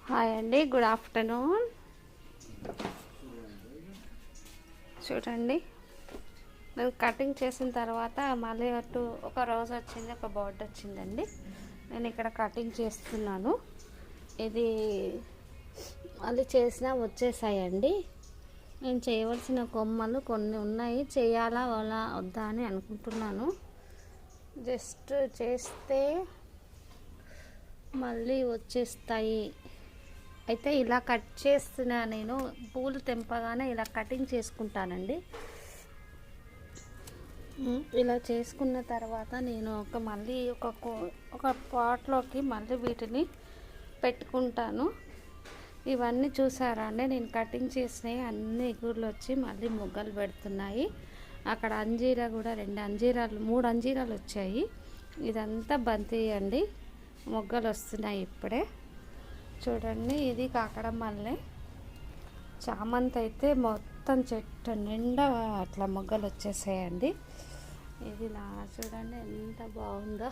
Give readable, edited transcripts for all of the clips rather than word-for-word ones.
Hi అండి, good afternoon. చూడండి, నేను కటింగ్ చేసిన తర్వాత మళ్ళీ ఒక రోజు వచ్చింది, ఒక బర్డ్ వచ్చిందండి. నేను ఇక్కడ కటింగ్ చేస్తున్నాను. ఇది మళ్ళీ చేసినా వచ్చేసాయండి. నేను చేయవలసిన కొమ్మలు కొన్ని ఉన్నాయి, చేయాలా అలా వద్దా అని అనుకుంటున్నాను. జస్ట్ చేస్తే మళ్ళీ వచ్చేస్తాయి. అయితే ఇలా కట్ చేస్తున్నా, నేను పూలు తెంపగానే ఇలా కటింగ్ చేసుకుంటానండి. ఇలా చేసుకున్న తర్వాత నేను మళ్ళీ ఒక పాట్లోకి మళ్ళీ వీటిని పెట్టుకుంటాను. ఇవన్నీ చూసారా అండి, నేను కటింగ్ చేసినవి అన్ని ఎగురులు వచ్చి మళ్ళీ మొగ్గలు పెడుతున్నాయి. అక్కడ అంజీరా కూడా 3 అంజీరాలు వచ్చాయి. ఇదంతా బంతి అండి, మొగ్గలు వస్తున్నాయి ఇప్పుడే. చూడండి, ఇది కాకడం మల్లె. చామంతి అయితే మొత్తం చెట్టు నిండా అట్లా మొగ్గలు వచ్చేసాయండి. ఇది చూడండి ఎంత బాగుందో.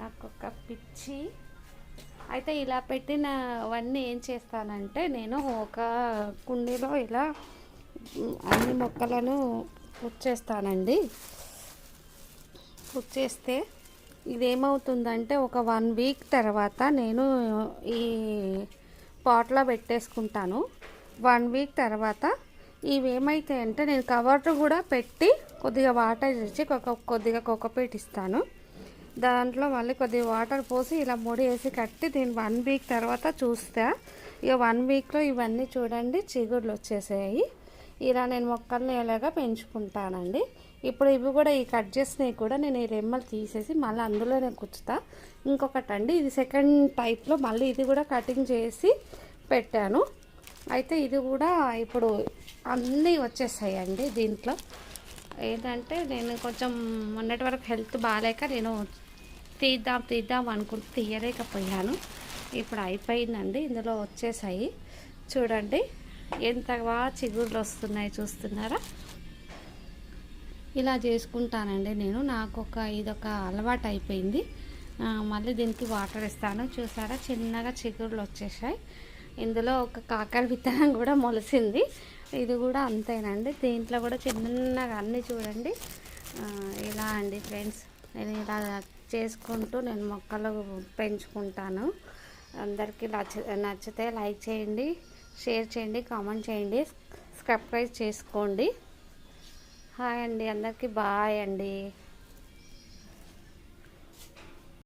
నాకు ఒక పిచ్చి. అయితే ఇలా పెట్టినవన్నీ ఏం చేస్తానంటే, నేను ఒక కుండీలో ఇలా అన్ని మొక్కలను పుచ్చేస్తానండి. పుచ్చేస్తే ఇదేమవుతుందంటే, ఒక 1 వీక్ తర్వాత నేను ఈ పాట్లో పెట్టేసుకుంటాను. 1 వీక్ తర్వాత ఇవేమైతాయంటే, నేను కవర్ కూడా పెట్టి కొద్దిగా వాటర్ ఇచ్చి కొద్దిగా కోకోపీట్ ఇస్తాను. దాంట్లో మళ్ళీ కొద్దిగా వాటర్ పోసి ఇలా ముడి వేసి కట్టి దీన్ని 1 వీక్ తర్వాత చూస్తే, ఇక 1 వీక్లో ఇవన్నీ చూడండి చిగుర్లు వచ్చేసాయి. ఇలా నేను మొక్కల్ని ఎలాగా పెంచుకుంటానండి. ఇప్పుడు ఇవి కూడా ఈ కట్ చేసినవి కూడా నేను ఈ రెమ్మలు తీసేసి మళ్ళీ అందులోనే కుచ్చుతా. ఇంకొకటి అండి, ఇది సెకండ్ టైప్లో మళ్ళీ ఇది కూడా కటింగ్ చేసి పెట్టాను. అయితే ఇది కూడా ఇప్పుడు అన్నీ వచ్చేసాయండి. దీంట్లో ఏంటంటే, నేను కొంచెం మొన్నటి వరకు హెల్త్ బాగాలేక నేను తీద్దాం అనుకుంటే తీయలేకపోయాను. ఇప్పుడు అయిపోయిందండి, ఇందులో వచ్చేసాయి. చూడండి ఎంత బాగా చిగుర్లు వస్తున్నాయి, చూస్తున్నారా? ఇలా చేసుకుంటానండి నేను. నాకు ఇదొక అలవాటు అయిపోయింది. మళ్ళీ దీనికి వాటర్ ఇస్తాను. చూసారా, చిన్నగా చిగుర్లు వచ్చేసాయి. ఇందులో ఒక కాకర విత్తనం కూడా మొలిసింది. ఇది కూడా అంతేనండి. దీంట్లో కూడా చిన్నగా అన్నీ చూడండి. ఇలా అండి ఫ్రెండ్స్, నేను ఇలా చేసుకుంటూ నేను మొక్కలు పెంచుకుంటాను. అందరికీ నచ్చితే లైక్ చేయండి, షేర్ చేయండి, కామెంట్ చేయండి, సబ్స్క్రైబ్ చేసుకోండి. హాయ్ అండి, అందరికీ బాయ్ అండి.